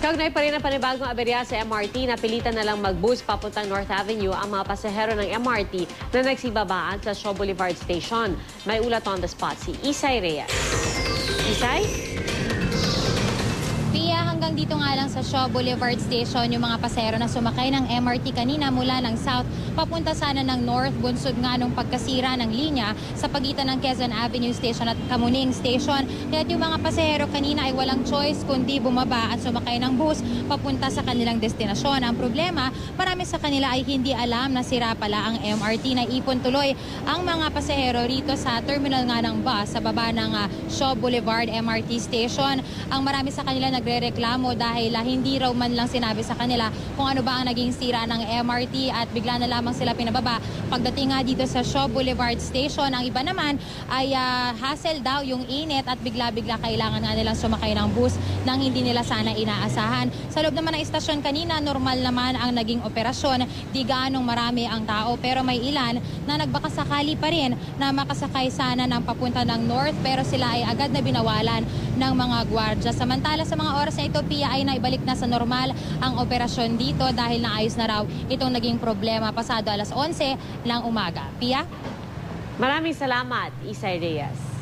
Kaugnay pa rin ang panibagong aberya sa MRT, napilitan na lang mag-bus papuntang North Avenue ang mga pasahero ng MRT na nagsibabaan sa Shaw Boulevard Station. May ulat on the spot si Isay Reyes. Isay? Pia, hanggang dito nga lang sa Shaw Boulevard Station yung mga pasahero na sumakay ng MRT kanina mula ng South papunta sana ng North, bunsod nga nung pagkasira ng linya sa pagitan ng Quezon Avenue Station at Kamuning Station. Kaya yung mga pasahero kanina ay walang choice kundi bumaba at sumakay ng bus papunta sa kanilang destinasyon. Ang problema, marami sa kanila ay hindi alam na sira pala ang MRT. Naipon tuloy ang mga pasahero rito sa terminal nga ng bus sa baba ng Shaw Boulevard MRT Station. Ang marami sa kanila nagrereklamo dahil hindi raw man lang sinabi sa kanila kung ano ba ang naging sira ng MRT at bigla na lamang sila pinababa. Pagdating nga dito sa Shaw Boulevard Station, ang iba naman ay hassle daw yung init at bigla-bigla kailangan nga nilang sumakay ng bus nang hindi nila sana inaasahan. Sa loob naman ng istasyon kanina, normal naman ang naging operasyon. Di gaanong marami ang tao pero may ilan na nagbakasakali pa rin na makasakay sana ng papunta ng North pero sila ay agad na binawalan ng mga gwardya. Samantala sa mga oras na ito, Pia, ay naibalik na sa normal ang operasyon dito dahil naayos na raw itong naging problema pasado alas 11 ng umaga. Pia? Maraming salamat, Isay Reyes.